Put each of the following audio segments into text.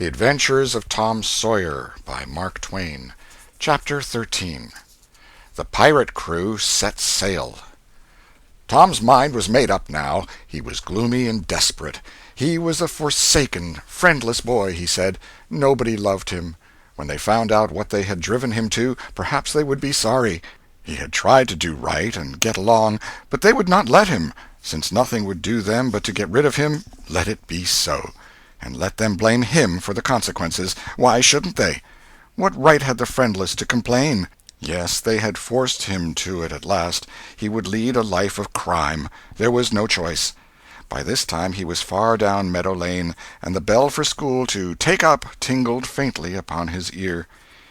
The Adventures of Tom Sawyer by Mark Twain. Chapter 13. The Pirate Crew Set Sail. Tom's mind was made up now. He was gloomy and desperate. He was a forsaken, friendless boy, he said. Nobody loved him. When they found out what they had driven him to, perhaps they would be sorry. He had tried to do right and get along, but they would not let him. Since nothing would do them but to get rid of him, let it be so. And let them blame him for the consequences. Why shouldn't they? What right had the friendless to complain? Yes, they had forced him to it at last. He would lead a life of crime. There was no choice. By this time he was far down Meadow Lane, and the bell for school to "take up" tingled faintly upon his ear.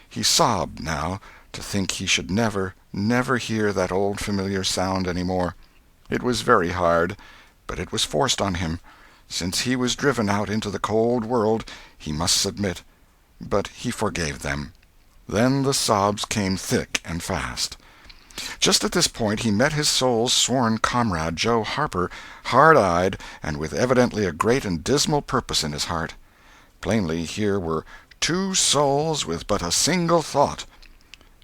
He sobbed now, to think he should never, never hear that old familiar sound any more. It was very hard, but it was forced on him. Since he was driven out into the cold world, he must submit. But he forgave them. Then the sobs came thick and fast. Just at this point he met his soul's sworn comrade, Joe Harper, hard-eyed, and with evidently a great and dismal purpose in his heart. Plainly here were two souls with but a single thought.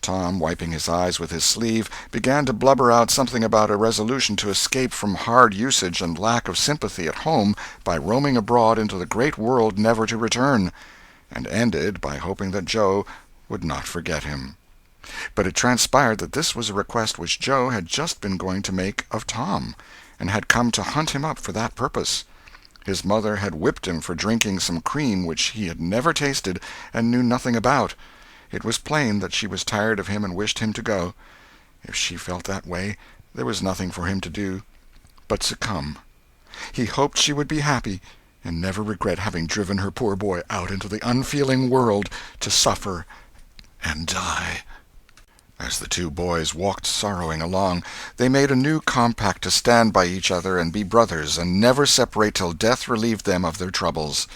Tom, wiping his eyes with his sleeve, began to blubber out something about a resolution to escape from hard usage and lack of sympathy at home by roaming abroad into the great world never to return, and ended by hoping that Joe would not forget him. But it transpired that this was a request which Joe had just been going to make of Tom, and had come to hunt him up for that purpose. His mother had whipped him for drinking some cream which he had never tasted and knew nothing about. It was plain that she was tired of him and wished him to go. If she felt that way, there was nothing for him to do but succumb. He hoped she would be happy, and never regret having driven her poor boy out into the unfeeling world to suffer and die. As the two boys walked sorrowing along, they made a new compact to stand by each other and be brothers, and never separate till death relieved them of their troubles.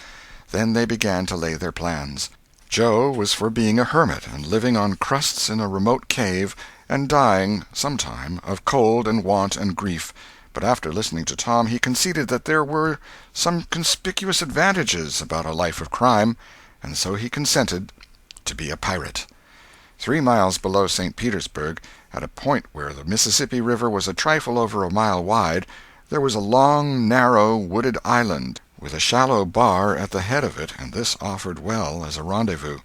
Then they began to lay their plans. Joe was for being a hermit and living on crusts in a remote cave, and dying, sometime, of cold and want and grief. But after listening to Tom, he conceded that there were some conspicuous advantages about a life of crime, and so he consented to be a pirate. 3 miles below St. Petersburg, at a point where the Mississippi River was a trifle over a mile wide, there was a long, narrow, wooded island, with a shallow bar at the head of it, and this offered well as a rendezvous.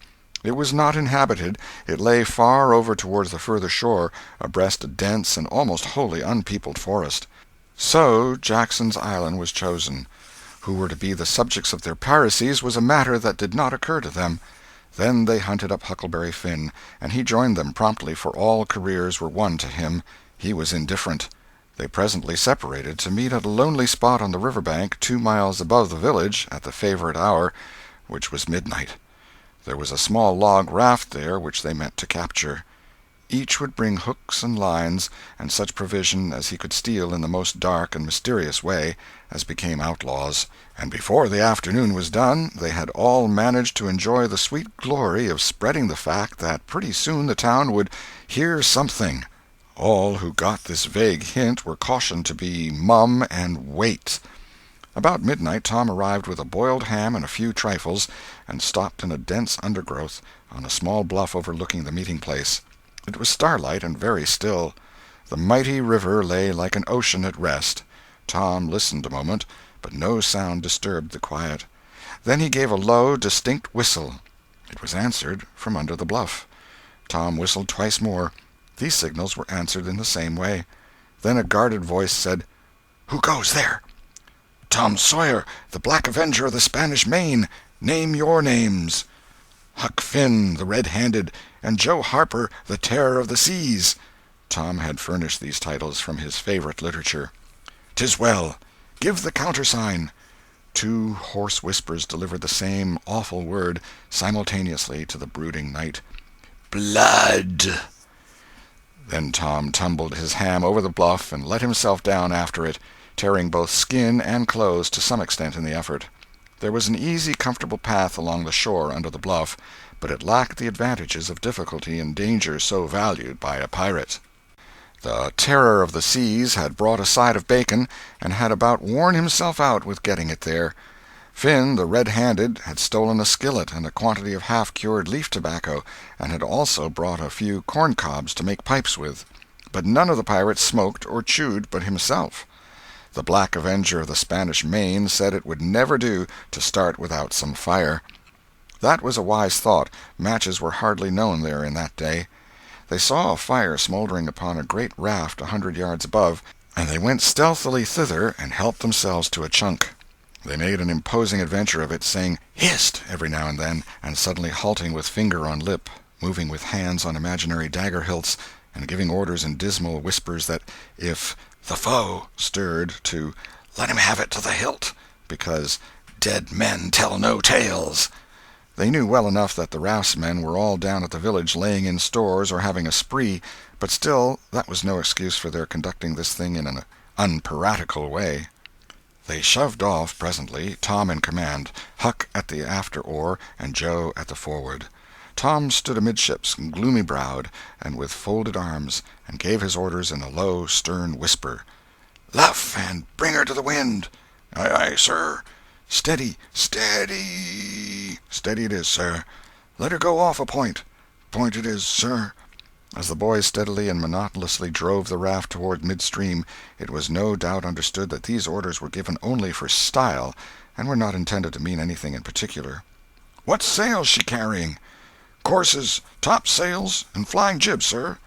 It was not inhabited. It lay far over towards the further shore, abreast a dense and almost wholly unpeopled forest. So Jackson's Island was chosen. Who were to be the subjects of their piracies was a matter that did not occur to them. Then they hunted up Huckleberry Finn, and he joined them promptly, for all careers were one to him. He was indifferent. They presently separated to meet at a lonely spot on the river bank 2 miles above the village at the favorite hour, which was midnight. There was a small log raft there which they meant to capture. Each would bring hooks and lines, and such provision as he could steal in the most dark and mysterious way, as became outlaws, and before the afternoon was done they had all managed to enjoy the sweet glory of spreading the fact that pretty soon the town would hear something. All who got this vague hint were cautioned to be mum and wait. About midnight Tom arrived with a boiled ham and a few trifles, and stopped in a dense undergrowth on a small bluff overlooking the meeting-place. It was starlight and very still. The mighty river lay like an ocean at rest. Tom listened a moment, but no sound disturbed the quiet. Then he gave a low, distinct whistle. It was answered from under the bluff. Tom whistled twice more. These signals were answered in the same way. Then a guarded voice said, "Who goes there?" "Tom Sawyer, the Black Avenger of the Spanish Main. Name your names." "Huck Finn, the Red-Handed, and Joe Harper, the Terror of the Seas." Tom had furnished these titles from his favorite literature. "'Tis well. Give the countersign." 2 hoarse whispers delivered the same awful word simultaneously to the brooding night. "Blood!" Then Tom tumbled his ham over the bluff and let himself down after it, tearing both skin and clothes to some extent in the effort. There was an easy, comfortable path along the shore under the bluff, but it lacked the advantages of difficulty and danger so valued by a pirate. The Terror of the Seas had brought a side of bacon, and had about worn himself out with getting it there. Finn, the red-handed, had stolen a skillet and a quantity of half-cured leaf tobacco, and had also brought a few corn-cobs to make pipes with. But none of the pirates smoked or chewed but himself. The Black Avenger of the Spanish Main said it would never do to start without some fire. That was a wise thought. Matches were hardly known there in that day. They saw a fire smoldering upon a great raft 100 yards above, and they went stealthily thither and helped themselves to a chunk. They made an imposing adventure of it, saying "Hist!" every now and then, and suddenly halting with finger on lip, moving with hands on imaginary dagger hilts, and giving orders in dismal whispers that if the foe stirred, to let him have it to the hilt, because dead men tell no tales. They knew well enough that the raftsmen were all down at the village laying in stores or having a spree, but still that was no excuse for their conducting this thing in an unpiratical way. They shoved off presently, Tom in command, Huck at the after oar, and Joe at the forward. Tom stood amidships, gloomy-browed, and with folded arms, and gave his orders in a low, stern whisper. "Luff, and bring her to the wind." "Aye, aye, sir." "Steady, steady." "Steady it is, sir." "Let her go off a point." "Point it is, sir." As the boys steadily and monotonously drove the raft toward midstream, it was no doubt understood that these orders were given only for style, and were not intended to mean anything in particular. "What sail's she carrying?" "Courses, topsails, and flying jib, sir."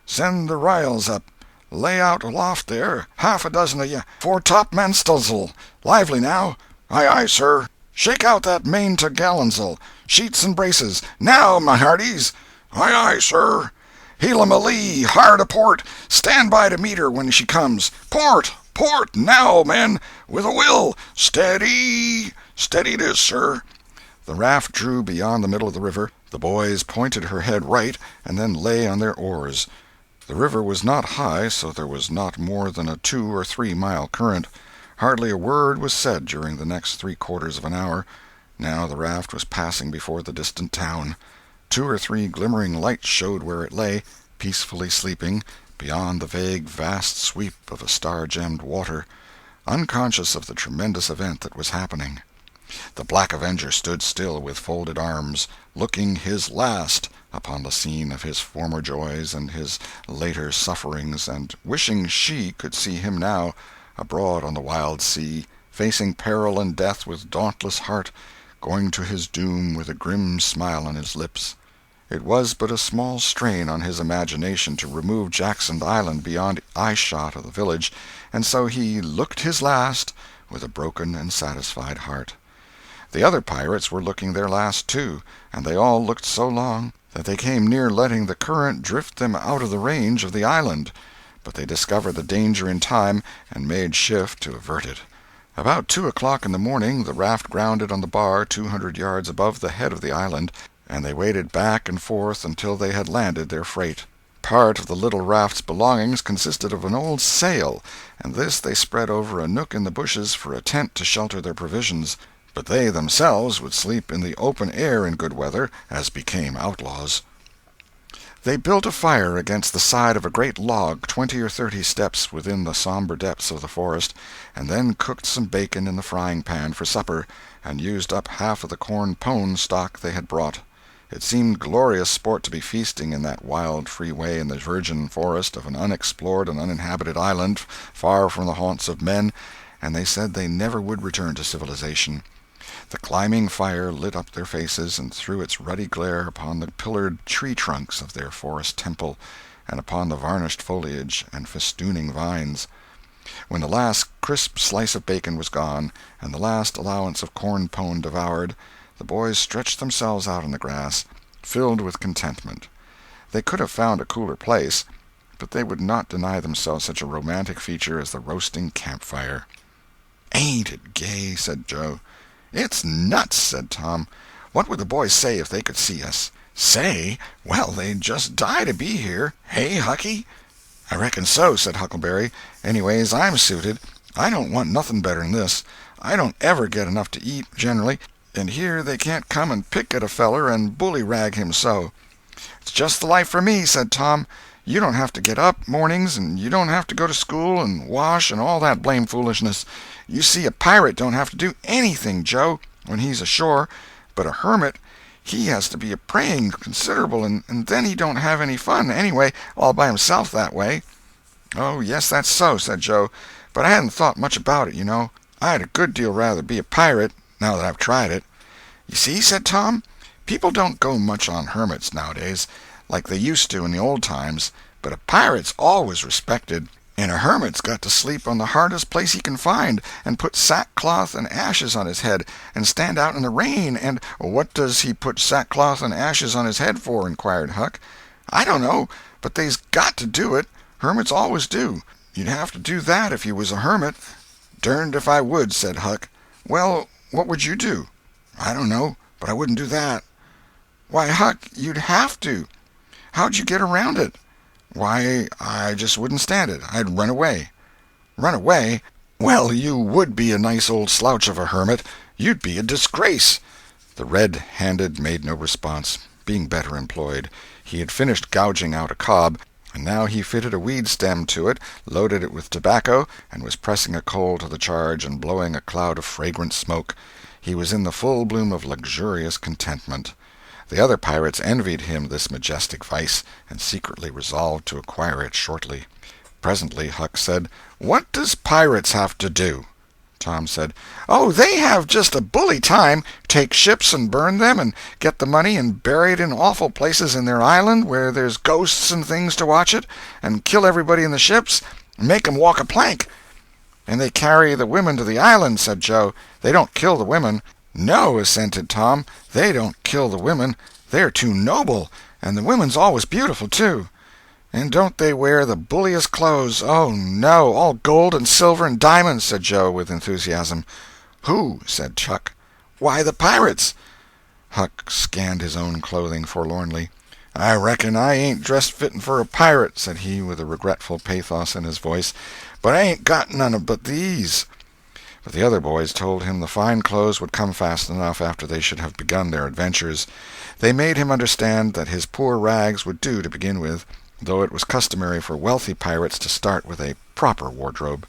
"Send the r'yals up. Lay out aloft there, half a dozen of ye, fore-topmansts'l. Lively now." "Aye, aye, sir." "Shake out that main t'gallantsail. Sheets and braces. Now, my hearties." "Aye, aye, sir." "Heel 'em a lee, hard a port. Stand by to meet her when she comes. Port! Port! Now, men! With a will! Steady! Steady it is, sir." The raft drew beyond the middle of the river. The boys pointed her head right, and then lay on their oars. The river was not high, so there was not more than a 2 or 3 mile current. Hardly a word was said during the next 3/4 of an hour. Now the raft was passing before the distant town. 2 or 3 glimmering lights showed where it lay, peacefully sleeping, beyond the vague vast sweep of a star-gemmed water, unconscious of the tremendous event that was happening. The Black Avenger stood still with folded arms, looking his last upon the scene of his former joys and his later sufferings, and wishing she could see him now, abroad on the wild sea, facing peril and death with dauntless heart, going to his doom with a grim smile on his lips. It was but a small strain on his imagination to remove Jackson Island beyond eye-shot of the village, and so he "looked his last" with a broken and satisfied heart. The other pirates were looking their last, too, and they all looked so long that they came near letting the current drift them out of the range of the island. But they discovered the danger in time, and made shift to avert it. About 2 o'clock in the morning the raft grounded on the bar 200 yards above the head of the island, and they waded back and forth until they had landed their freight. Part of the little raft's belongings consisted of an old sail, and this they spread over a nook in the bushes for a tent to shelter their provisions, but they themselves would sleep in the open air in good weather, as became outlaws. They built a fire against the side of a great log 20 or 30 steps within the somber depths of the forest, and then cooked some bacon in the frying-pan for supper, and used up half of the corn-pone stock they had brought. It seemed glorious sport to be feasting in that wild, free way in the virgin forest of an unexplored and uninhabited island, far from the haunts of men, and they said they never would return to civilization. The climbing fire lit up their faces and threw its ruddy glare upon the pillared tree-trunks of their forest temple, and upon the varnished foliage and festooning vines. When the last crisp slice of bacon was gone, and the last allowance of corn-pone devoured, the boys stretched themselves out on the grass, filled with contentment. They could have found a cooler place, but they would not deny themselves such a romantic feature as the roasting campfire. "Ain't it gay?" said Joe. "It's nuts," said Tom. "What would the boys say if they could see us?" "Say? Well, they'd just die to be here. Hey, Hucky?" "I reckon so," said Huckleberry. "Anyways, I'm suited. I don't want nothing better'n this. I don't ever get enough to eat, generally, and here they can't come and pick at a feller and bully-rag him so." "It's just the life for me," said Tom. You don't have to get up mornings, and you don't have to go to school and wash and all that blame foolishness. You see, a pirate don't have to do anything, Joe, when he's ashore, but a hermit, he has to be a-praying considerable, and then he don't have any fun, anyway, all by himself that way." "Oh, yes, that's so," said Joe, "but I hadn't thought much about it, you know. I'd a good deal rather be a pirate, now that I've tried it." "You see," said Tom, "people don't go much on hermits nowadays, like they used to in the old times, but a pirate's always respected, and a hermit's got to sleep on the hardest place he can find, and put sackcloth and ashes on his head, and stand out in the rain, and—" "What does he put sackcloth and ashes on his head for?" inquired Huck. "I don't know, but they's got to do it. Hermits always do. You'd have to do that if you was a hermit." "Derned if I would," said Huck. "Well, what would you do?" "I don't know, but I wouldn't do that." "Why, Huck, you'd have to. How'd you get around it?" "Why, I just wouldn't stand it. I'd run away." "Run away? Well, you would be a nice old slouch of a hermit. You'd be a disgrace." The red-handed made no response, being better employed. He had finished gouging out a cob, and now he fitted a weed stem to it, loaded it with tobacco, and was pressing a coal to the charge and blowing a cloud of fragrant smoke. He was in the full bloom of luxurious contentment. The other pirates envied him this majestic vice, and secretly resolved to acquire it shortly. Presently Huck said, "What does pirates have to do?" Tom said, "Oh, they have just a bully time. Take ships and burn them, and get the money and bury it in awful places in their island where there's ghosts and things to watch it, and kill everybody in the ships, and make 'em walk a plank." "And they carry the women to the island," said Joe. "They don't kill the women." "No," assented Tom, "they don't kill the women. They're too noble, and the women's always beautiful, too." "And don't they wear the bulliest clothes? Oh, no, all gold and silver and diamonds," said Joe with enthusiasm. "Who?" said Huck. "Why, the pirates." Huck scanned his own clothing forlornly. "I reckon I ain't dressed fitting for a pirate," said he with a regretful pathos in his voice, "but I ain't got none but these." But the other boys told him the fine clothes would come fast enough after they should have begun their adventures. They made him understand that his poor rags would do to begin with, though it was customary for wealthy pirates to start with a proper wardrobe.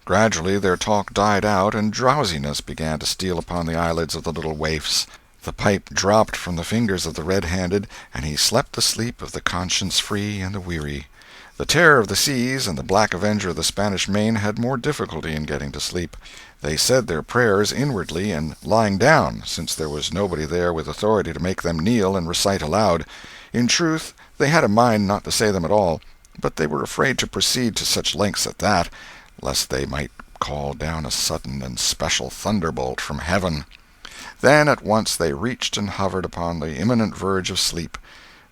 Gradually their talk died out, and drowsiness began to steal upon the eyelids of the little waifs. The pipe dropped from the fingers of the red-handed, and he slept the sleep of the conscience-free and the weary. The Terror of the Seas and the Black Avenger of the Spanish Main had more difficulty in getting to sleep. They said their prayers inwardly and lying down, since there was nobody there with authority to make them kneel and recite aloud. In truth, they had a mind not to say them at all, but they were afraid to proceed to such lengths at that, lest they might call down a sudden and special thunderbolt from heaven. Then at once they reached and hovered upon the imminent verge of sleep.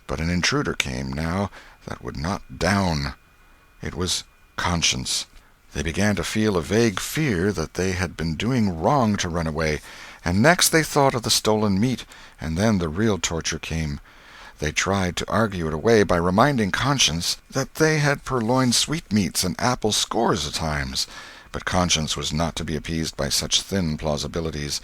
But an intruder came, now, that would not down. It was conscience. They began to feel a vague fear that they had been doing wrong to run away, and next they thought of the stolen meat, and then the real torture came. They tried to argue it away by reminding conscience that they had purloined sweetmeats and apples scores of times, but conscience was not to be appeased by such thin plausibilities.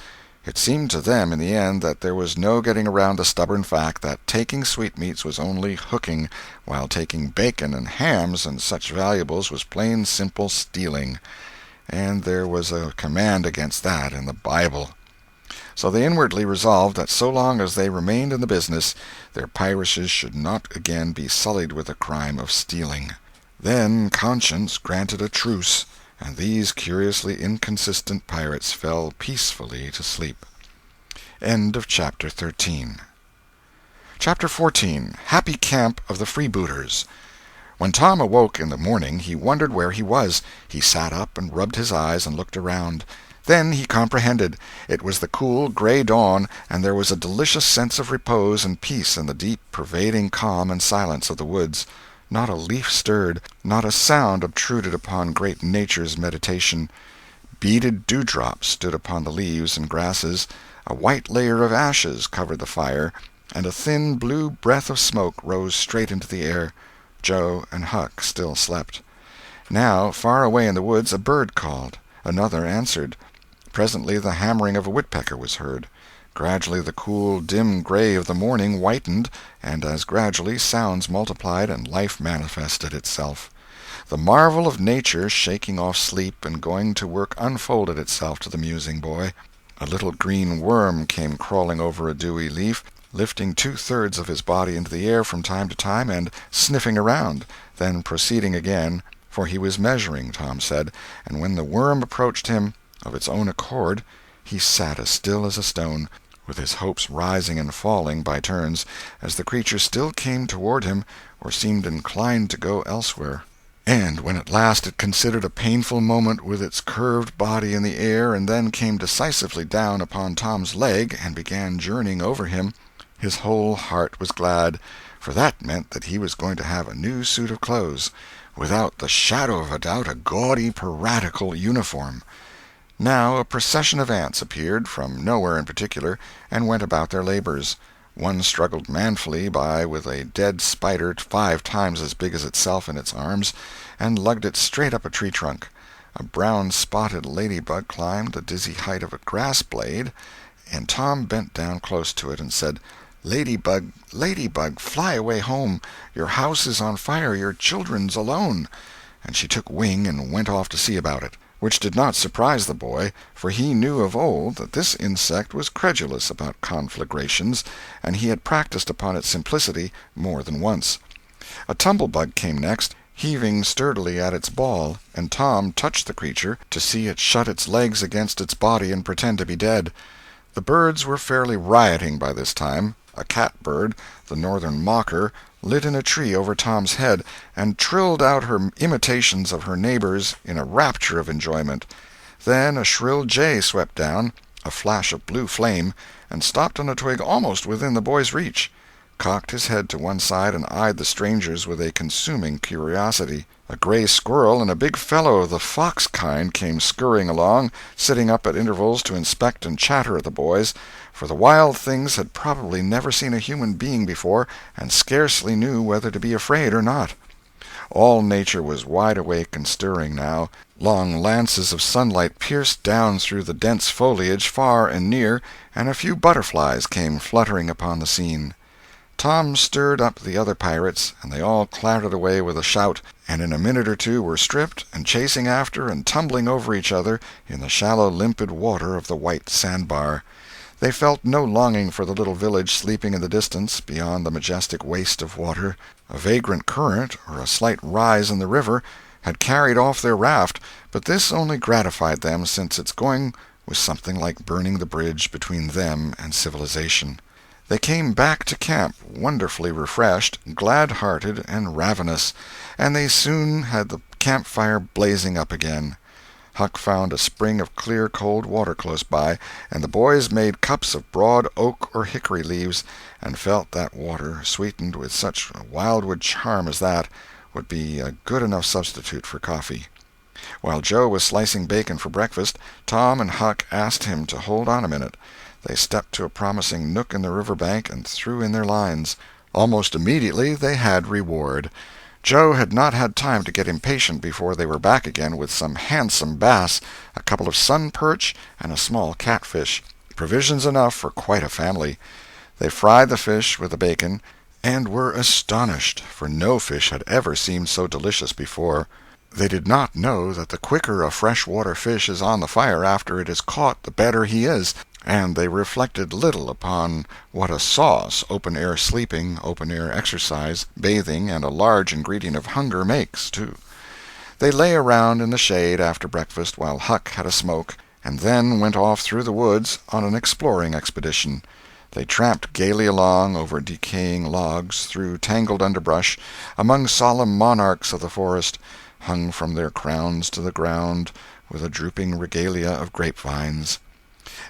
It seemed to them in the end that there was no getting around the stubborn fact that taking sweetmeats was only hooking, while taking bacon and hams and such valuables was plain simple stealing. And there was a command against that in the Bible. So they inwardly resolved that so long as they remained in the business, their piracies should not again be sullied with the crime of stealing. Then conscience granted a truce, and these curiously inconsistent pirates fell peacefully to sleep. End of Chapter 13. Chapter 14. Happy Camp of the Freebooters. When Tom awoke in the morning, he wondered where he was. He sat up and rubbed his eyes and looked around. Then he comprehended. It was the cool, gray dawn, and there was a delicious sense of repose and peace in the deep, pervading calm and silence of the woods. Not a leaf stirred, not a sound obtruded upon great Nature's meditation. Beaded dewdrops stood upon the leaves and grasses, a white layer of ashes covered the fire, and a thin blue breath of smoke rose straight into the air. Joe and Huck still slept. Now, far away in the woods, a bird called. Another answered. Presently the hammering of a woodpecker was heard. Gradually the cool, dim gray of the morning whitened, and as gradually sounds multiplied and life manifested itself. The marvel of nature shaking off sleep and going to work unfolded itself to the musing boy. A little green worm came crawling over a dewy leaf, lifting 2/3 of his body into the air from time to time and sniffing around, then proceeding again, for he was measuring, Tom said, and when the worm approached him of its own accord, he sat as still as a stone, with his hopes rising and falling by turns, as the creature still came toward him or seemed inclined to go elsewhere. And when at last it considered a painful moment with its curved body in the air and then came decisively down upon Tom's leg and began journeying over him, his whole heart was glad, for that meant that he was going to have a new suit of clothes, without the shadow of a doubt a gaudy piratical uniform. Now a procession of ants appeared, from nowhere in particular, and went about their labors. One struggled manfully by with a dead spider 5 times as big as itself in its arms, and lugged it straight up a tree trunk. A brown-spotted ladybug climbed the dizzy height of a grass-blade, and Tom bent down close to it and said, "Ladybug, ladybug, fly away home. Your house is on fire, your children's alone." And she took wing and went off to see about it, which did not surprise the boy, for he knew of old that this insect was credulous about conflagrations, and he had practised upon its simplicity more than once. A tumblebug came next, heaving sturdily at its ball, and Tom touched the creature to see it shut its legs against its body and pretend to be dead. The birds were fairly rioting by this time. A catbird, the northern mocker, lit in a tree over Tom's head, and trilled out her imitations of her neighbors in a rapture of enjoyment. Then a shrill jay swept down, a flash of blue flame, and stopped on a twig almost within the boy's reach, cocked his head to one side and eyed the strangers with a consuming curiosity. A gray squirrel and a big fellow of the fox kind came scurrying along, sitting up at intervals to inspect and chatter at the boys, for the wild things had probably never seen a human being before and scarcely knew whether to be afraid or not. All nature was wide awake and stirring now. Long lances of sunlight pierced down through the dense foliage far and near, and a few butterflies came fluttering upon the scene. Tom stirred up the other pirates, and they all clattered away with a shout, and in a minute or two were stripped and chasing after and tumbling over each other in the shallow limpid water of the white sandbar. They felt no longing for the little village sleeping in the distance beyond the majestic waste of water. A vagrant current, or a slight rise in the river, had carried off their raft, but this only gratified them, since its going was something like burning the bridge between them and civilization. They came back to camp wonderfully refreshed, glad-hearted, and ravenous, and they soon had the campfire blazing up again. Huck found a spring of clear cold water close by, and the boys made cups of broad oak or hickory leaves, and felt that water, sweetened with such wildwood charm as that, would be a good enough substitute for coffee. While Joe was slicing bacon for breakfast, Tom and Huck asked him to hold on a minute. They stepped to a promising nook in the river bank and threw in their lines. Almost immediately they had reward. Joe had not had time to get impatient before they were back again with some handsome bass, a couple of sun perch, and a small catfish, provisions enough for quite a family. They fried the fish with the bacon, and were astonished, for no fish had ever seemed so delicious before. They did not know that the quicker a fresh-water fish is on the fire after it is caught the better he is, and they reflected little upon what a sauce open-air sleeping, open-air exercise, bathing, and a large ingredient of hunger makes, too. They lay around in the shade after breakfast while Huck had a smoke, and then went off through the woods on an exploring expedition. They tramped gaily along over decaying logs, through tangled underbrush, among solemn monarchs of the forest, hung from their crowns to the ground with a drooping regalia of grapevines.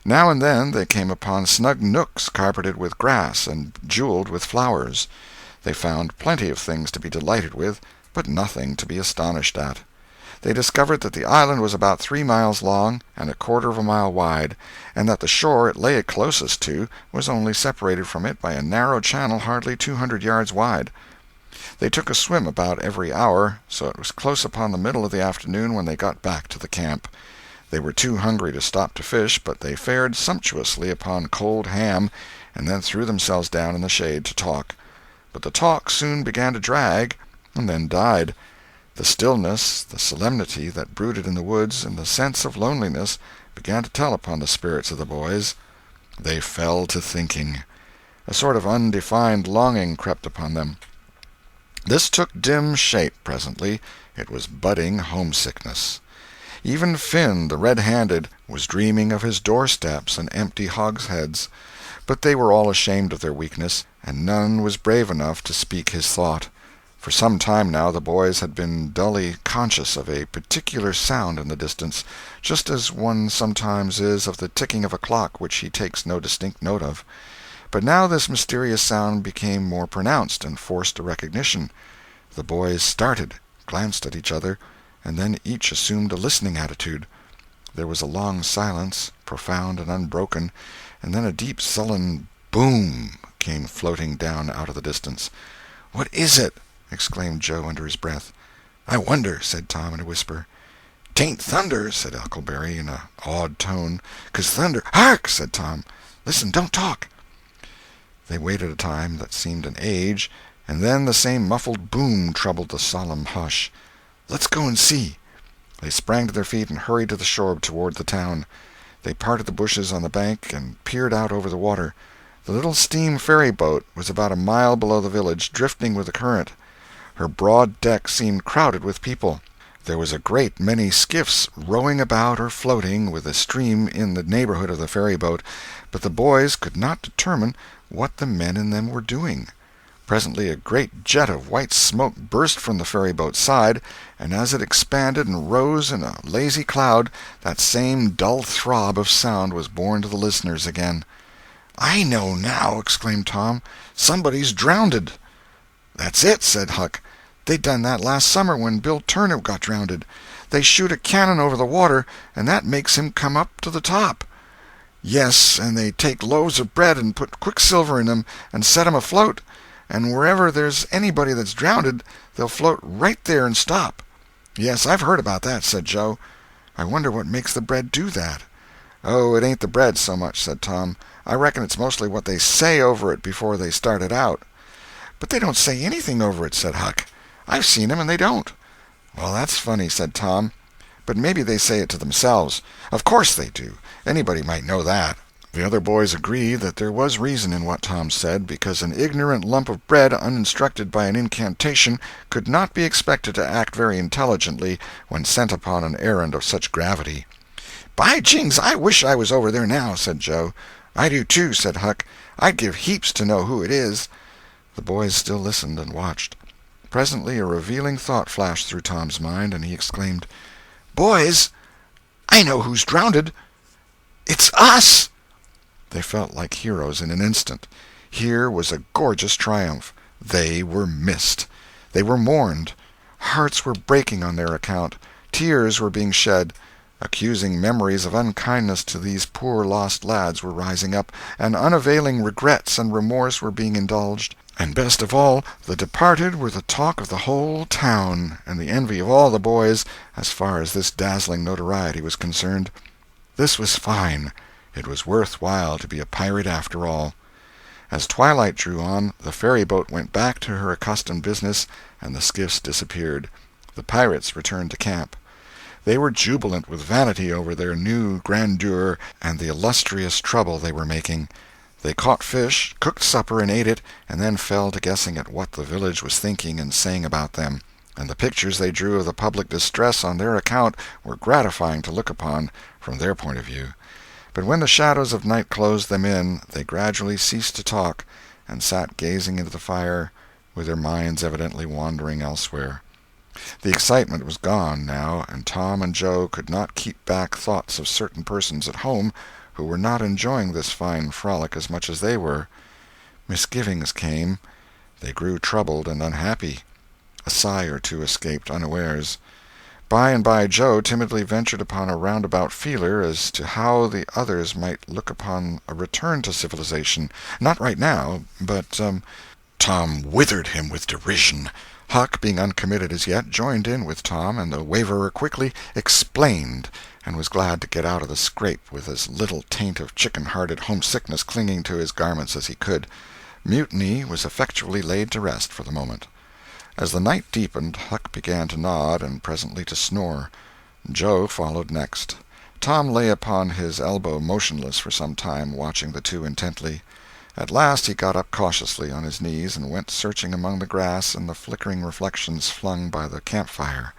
Now and then they came upon snug nooks carpeted with grass and jeweled with flowers. They found plenty of things to be delighted with, but nothing to be astonished at. They discovered that the island was about 3 miles long and a quarter of a mile wide, and that the shore it lay closest to was only separated from it by a narrow channel hardly 200 yards wide. They took a swim about every hour, so it was close upon the middle of the afternoon when they got back to the camp. They were too hungry to stop to fish, but they fared sumptuously upon cold ham, and then threw themselves down in the shade to talk. But the talk soon began to drag, and then died. The stillness, the solemnity that brooded in the woods, and the sense of loneliness began to tell upon the spirits of the boys. They fell to thinking. A sort of undefined longing crept upon them. This took dim shape presently. It was budding homesickness. Even Finn, the red-handed, was dreaming of his doorsteps and empty hogsheads. But they were all ashamed of their weakness, and none was brave enough to speak his thought. For some time now the boys had been dully conscious of a particular sound in the distance, just as one sometimes is of the ticking of a clock which he takes no distinct note of. But now this mysterious sound became more pronounced and forced a recognition. The boys started, glanced at each other, and then each assumed a listening attitude. There was a long silence, profound and unbroken, and then a deep sullen boom came floating down out of the distance. "What is it?" exclaimed Joe under his breath. "I wonder," said Tom in a whisper. "'Tain't thunder," said Huckleberry in an awed tone. "'Cause thunder—" "Hark!" said Tom. "Listen, don't talk." They waited a time that seemed an age, and then the same muffled boom troubled the solemn hush. "Let's go and see." They sprang to their feet and hurried to the shore toward the town. They parted the bushes on the bank and peered out over the water. The little steam ferry-boat was about a mile below the village, drifting with the current. Her broad deck seemed crowded with people. There was a great many skiffs rowing about or floating with the stream in the neighborhood of the ferry-boat, but the boys could not determine what the men in them were doing. Presently a great jet of white smoke burst from the ferry-boat's side, and as it expanded and rose in a lazy cloud, that same dull throb of sound was borne to the listeners again. "I know now!" exclaimed Tom. "Somebody's drownded." "That's it," said Huck. "They done that last summer when Bill Turner got drownded. They shoot a cannon over the water, and that makes him come up to the top." "Yes, and they take loaves of bread and put quicksilver in 'em and set 'em afloat, and wherever there's anybody that's drownded, they'll float right there and stop." "Yes, I've heard about that," said Joe. "I wonder what makes the bread do that." "Oh, it ain't the bread so much," said Tom. "I reckon it's mostly what they say over it before they start it out." "But they don't say anything over it," said Huck. "I've seen 'em, and they don't." "Well, that's funny," said Tom. "But maybe they say it to themselves." "Of course they do. Anybody might know that." The other boys agreed that there was reason in what Tom said, because an ignorant lump of bread uninstructed by an incantation could not be expected to act very intelligently when sent upon an errand of such gravity. "By jings, I wish I was over there now," said Joe. "I do too," said Huck. "I'd give heaps to know who it is." The boys still listened and watched. Presently a revealing thought flashed through Tom's mind, and he exclaimed, "Boys, I know who's drownded. It's us!" They felt like heroes in an instant. Here was a gorgeous triumph. They were missed. They were mourned. Hearts were breaking on their account. Tears were being shed. Accusing memories of unkindness to these poor lost lads were rising up, and unavailing regrets and remorse were being indulged. And best of all, the departed were the talk of the whole town, and the envy of all the boys, as far as this dazzling notoriety was concerned. This was fine. It was worth while to be a pirate after all. As twilight drew on, the ferry-boat went back to her accustomed business, and the skiffs disappeared. The pirates returned to camp. They were jubilant with vanity over their new grandeur and the illustrious trouble they were making. They caught fish, cooked supper, and ate it, and then fell to guessing at what the village was thinking and saying about them, and the pictures they drew of the public distress on their account were gratifying to look upon from their point of view. But when the shadows of night closed them in, they gradually ceased to talk, and sat gazing into the fire, with their minds evidently wandering elsewhere. The excitement was gone, now, and Tom and Joe could not keep back thoughts of certain persons at home who were not enjoying this fine frolic as much as they were. Misgivings came. They grew troubled and unhappy. A sigh or two escaped unawares. By and by Joe timidly ventured upon a roundabout feeler as to how the others might look upon a return to civilization. Not right now, but— Tom withered him with derision. Huck, being uncommitted as yet, joined in with Tom, and the waverer quickly "explained," and was glad to get out of the scrape with as little taint of chicken-hearted homesickness clinging to his garments as he could. Mutiny was effectually laid to rest for the moment. As the night deepened, Huck began to nod, and presently to snore. Joe followed next. Tom lay upon his elbow motionless for some time, watching the two intently. At last he got up cautiously on his knees and went searching among the grass and the flickering reflections flung by the campfire.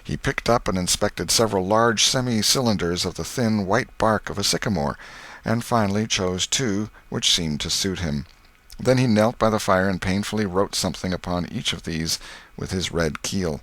He picked up and inspected several large semi-cylinders of the thin white bark of a sycamore, and finally chose two which seemed to suit him. Then he knelt by the fire and painfully wrote something upon each of these with his red keel.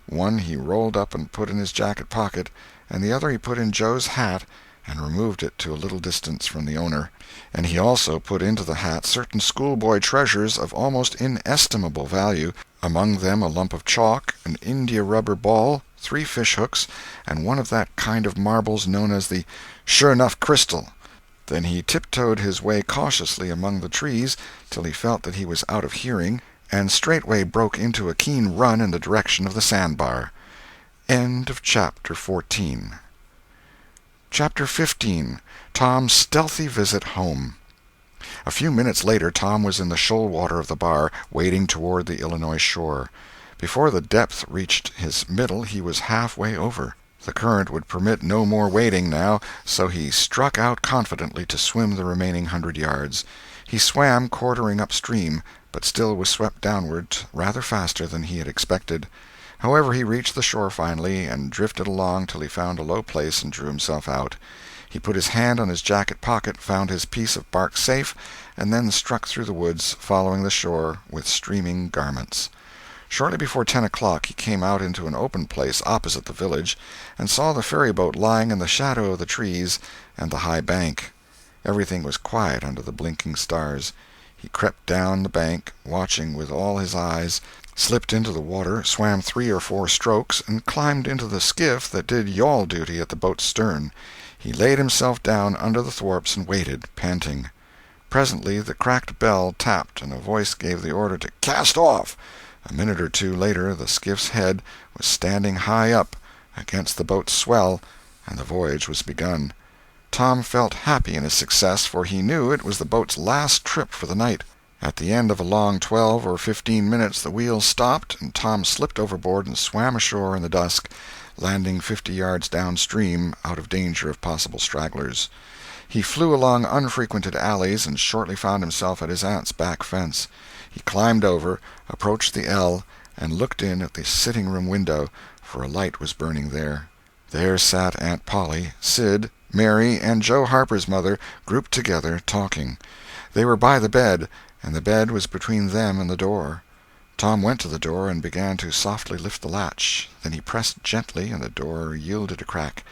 One he rolled up and put in his jacket pocket, and the other he put in Joe's hat and removed it to a little distance from the owner. And he also put into the hat certain schoolboy treasures of almost inestimable value, among them a lump of chalk, an india-rubber ball, 3 fish-hooks, and one of that kind of marbles known as the sure-enough crystal. Then he tiptoed his way cautiously among the trees till he felt that he was out of hearing, and straightway broke into a keen run in the direction of the sandbar. End of Chapter 14. Chapter 15. Tom's Stealthy Visit Home. A few minutes later Tom was in the shoal water of the bar, wading toward the Illinois shore. Before the depth reached his middle he was halfway over. The current would permit no more wading now, so he struck out confidently to swim the remaining 100 yards. He swam quartering upstream, but still was swept downward rather faster than he had expected. However, he reached the shore finally, and drifted along till he found a low place and drew himself out. He put his hand on his jacket pocket, found his piece of bark safe, and then struck through the woods, following the shore with streaming garments. Shortly before 10 o'clock he came out into an open place opposite the village, and saw the ferryboat lying in the shadow of the trees and the high bank. Everything was quiet under the blinking stars. He crept down the bank, watching with all his eyes, slipped into the water, swam 3 or 4 strokes, and climbed into the skiff that did yawl duty at the boat's stern. He laid himself down under the thwarts and waited, panting. Presently the cracked bell tapped, and a voice gave the order to "cast off." A minute or two later the skiff's head was standing high up against the boat's swell, and the voyage was begun. Tom felt happy in his success, for he knew it was the boat's last trip for the night. At the end of a long 12 or 15 minutes the wheel stopped, and Tom slipped overboard and swam ashore in the dusk, landing 50 yards downstream, out of danger of possible stragglers. He flew along unfrequented alleys, and shortly found himself at his aunt's back fence. He climbed over, approached the L, and looked in at the sitting-room window, for a light was burning there. There sat Aunt Polly, Sid, Mary, and Joe Harper's mother, grouped together, talking. They were by the bed, and the bed was between them and the door. Tom went to the door and began to softly lift the latch. Then he pressed gently, and the door yielded a crack.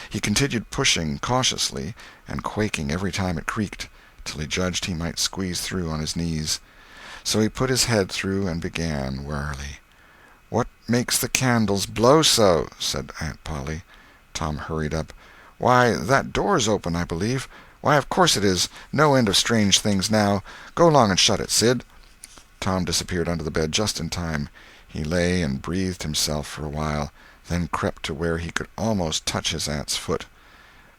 He continued pushing cautiously, and quaking every time it creaked, till he judged he might squeeze through on his knees. So he put his head through and began warily. "What makes the candles blow so?" said Aunt Polly. Tom hurried up. "Why, that door's open, I believe. Why, of course it is. No end of strange things now. Go along and shut it, Sid." Tom disappeared under the bed just in time. He lay and breathed himself for a while, then crept to where he could almost touch his aunt's foot.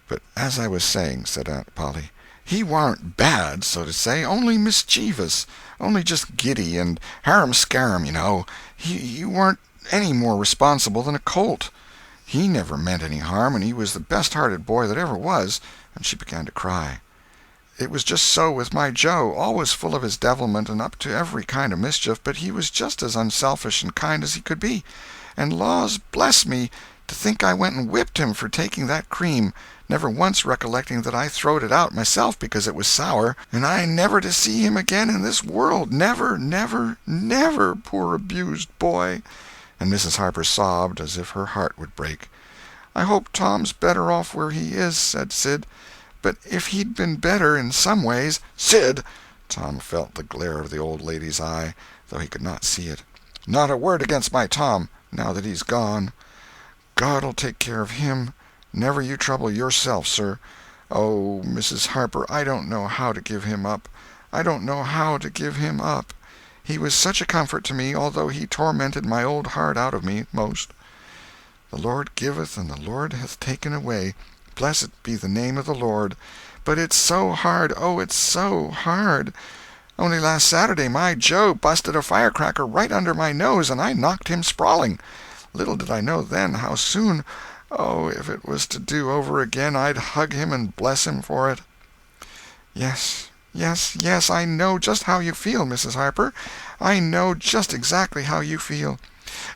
"But as I was saying," said Aunt Polly, "he warn't bad, so to say, only mischievous, only just giddy and harum-scarum, you know. He warn't any more responsible than a colt. He never meant any harm, and he was the best-hearted boy that ever was," and she began to cry. "It was just so with my Joe, always full of his devilment and up to every kind of mischief, but he was just as unselfish and kind as he could be. And laws bless me, to think I went and whipped him for taking that cream, never once recollecting that I throwed it out myself because it was sour, and I never to see him again in this world, never, never, never, poor abused boy." And Mrs. Harper sobbed as if her heart would break. "I hope Tom's better off where he is," said Sid. "But if he'd been better in some ways—" "Sid!" Tom felt the glare of the old lady's eye, though he could not see it. "Not a word against my Tom, now that he's gone. God'll take care of him. Never you trouble yourself, sir. Oh, Mrs. Harper, I don't know how to give him up. I don't know how to give him up. He was such a comfort to me, although he tormented my old heart out of me most. The Lord giveth, and the Lord hath taken away. Blessed be the name of the Lord. But it's so hard, oh, it's so hard. Only last Saturday my Joe busted a firecracker right under my nose, and I knocked him sprawling. Little did I know then how soon. Oh, if it was to do over again, I'd hug him and bless him for it. Yes, yes, yes, I know just how you feel, Mrs. Harper. I know just exactly how you feel.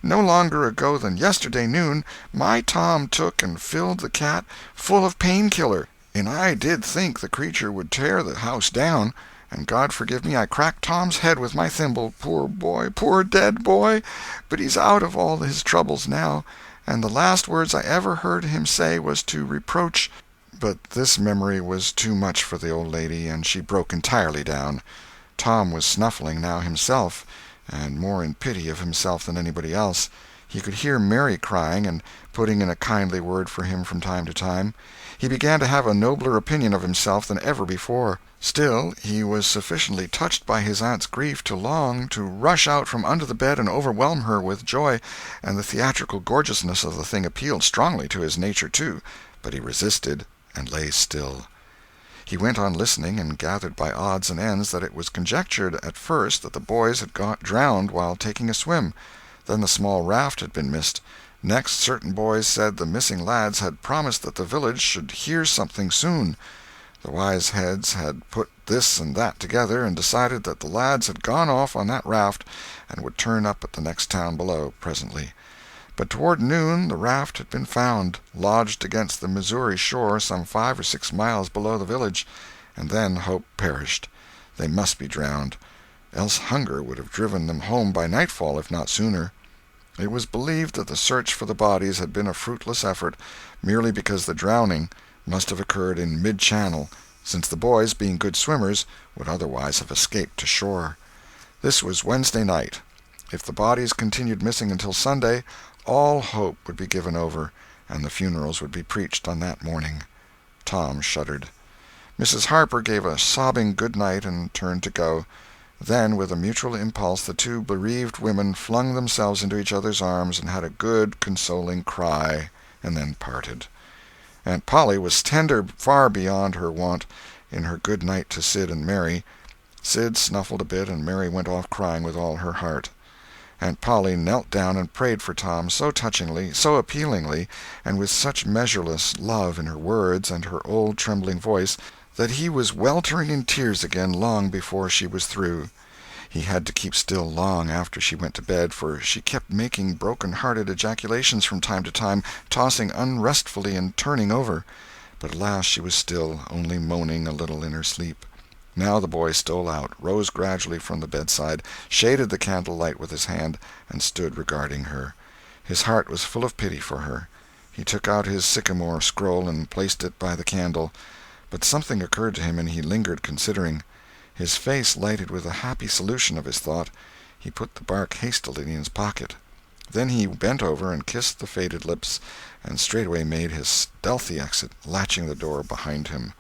No longer ago than yesterday noon, my Tom took and filled the cat full of painkiller, and I did think the creature would tear the house down. And God forgive me, I cracked Tom's head with my thimble. Poor boy, poor dead boy! But he's out of all his troubles now, and the last words I ever heard him say was to reproach. But this memory was too much for the old lady, and she broke entirely down. Tom was snuffling now himself, and more in pity of himself than anybody else. He could hear Mary crying and putting in a kindly word for him from time to time. He began to have a nobler opinion of himself than ever before. Still, he was sufficiently touched by his aunt's grief to long to rush out from under the bed and overwhelm her with joy, and the theatrical gorgeousness of the thing appealed strongly to his nature, too, but he resisted and lay still. He went on listening, and gathered by odds and ends that it was conjectured at first that the boys had got drowned while taking a swim. Then the small raft had been missed. Next, certain boys said the missing lads had promised that the village should hear something soon. The wise heads had put this and that together, and decided that the lads had gone off on that raft and would turn up at the next town below presently. But toward noon the raft had been found, lodged against the Missouri shore some 5 or 6 miles below the village, and then hope perished. They must be drowned, else hunger would have driven them home by nightfall, if not sooner. It was believed that the search for the bodies had been a fruitless effort, merely because the drowning must have occurred in mid-channel, since the boys, being good swimmers, would otherwise have escaped to shore. This was Wednesday night. If the bodies continued missing until Sunday, all hope would be given over, and the funerals would be preached on that morning. Tom shuddered. Mrs. Harper gave a sobbing good night and turned to go. Then, with a mutual impulse, the two bereaved women flung themselves into each other's arms and had a good, consoling cry, and then parted. Aunt Polly was tender far beyond her wont in her good night to Sid and Mary. Sid snuffled a bit, and Mary went off crying with all her heart. Aunt Polly knelt down and prayed for Tom so touchingly, so appealingly, and with such measureless love in her words and her old trembling voice, that he was weltering in tears again long before she was through. He had to keep still long after she went to bed, for she kept making broken-hearted ejaculations from time to time, tossing unrestfully and turning over. But at last she was still, only moaning a little in her sleep. Now the boy stole out, rose gradually from the bedside, shaded the candle-light with his hand, and stood regarding her. His heart was full of pity for her. He took out his sycamore scroll and placed it by the candle. But something occurred to him, and he lingered considering. His face lighted with a happy solution of his thought. He put the bark hastily in his pocket. Then he bent over and kissed the faded lips, and straightway made his stealthy exit, latching the door behind him.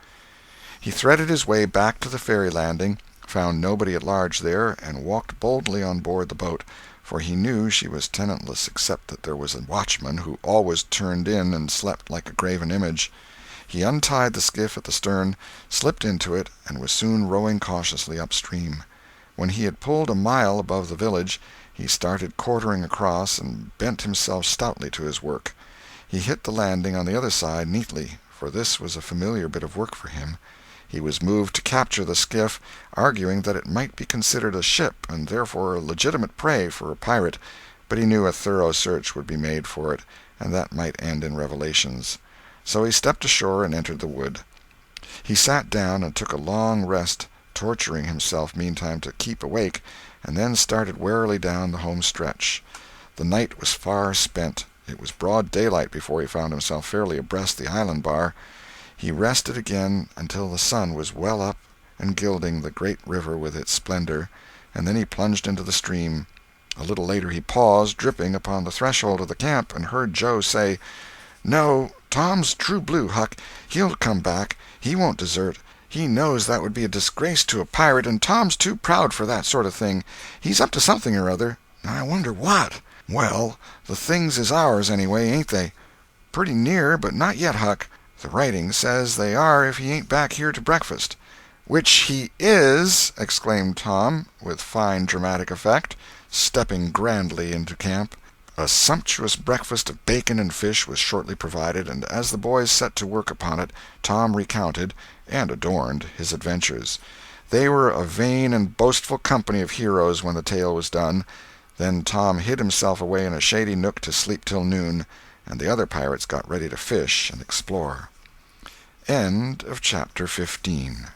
He threaded his way back to the ferry landing, found nobody at large there, and walked boldly on board the boat, for he knew she was tenantless except that there was a watchman who always turned in and slept like a graven image. He untied the skiff at the stern, slipped into it, and was soon rowing cautiously upstream. When he had pulled a mile above the village, he started quartering across and bent himself stoutly to his work. He hit the landing on the other side neatly, for this was a familiar bit of work for him. He was moved to capture the skiff, arguing that it might be considered a ship and therefore a legitimate prey for a pirate, but he knew a thorough search would be made for it, and that might end in revelations. So he stepped ashore and entered the wood. He sat down and took a long rest, torturing himself meantime to keep awake, and then started warily down the home stretch. The night was far spent. It was broad daylight before he found himself fairly abreast the island bar. He rested again until the sun was well up and gilding the great river with its splendor, and then he plunged into the stream. A little later he paused, dripping, upon the threshold of the camp, and heard Joe say, "No, Tom's true blue, Huck. He'll come back. He won't desert. He knows that would be a disgrace to a pirate, and Tom's too proud for that sort of thing. He's up to something or other. I wonder what. Well, the things is ours anyway, ain't they?" "Pretty near, but not yet, Huck. The writing says they are if he ain't back here to breakfast." "Which he is!" exclaimed Tom, with fine dramatic effect, stepping grandly into camp. A sumptuous breakfast of bacon and fish was shortly provided, and as the boys set to work upon it, Tom recounted, and adorned, his adventures. They were a vain and boastful company of heroes when the tale was done. Then Tom hid himself away in a shady nook to sleep till noon, and the other pirates got ready to fish and explore. End of chapter 15.